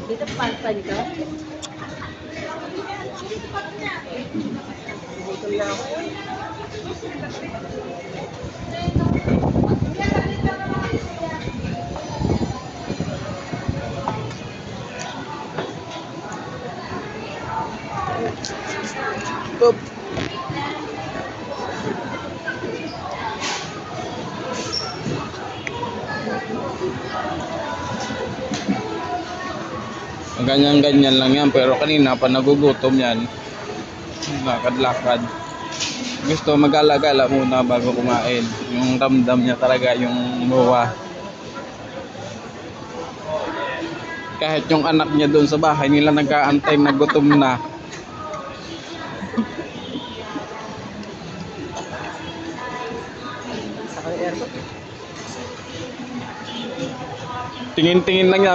Dito pasta dito. Dito na ako. Top. Ganyan-ganyan lang yan, pero kanina pa nagugutom yan. Lakad-lakad. Gusto mag-alagala muna bago kumain. Yung ramdam niya talaga yung muwa. Kahit yung anak niya doon sa bahay nila nag-aantay na gutom na. Tingin-tingin lang yan.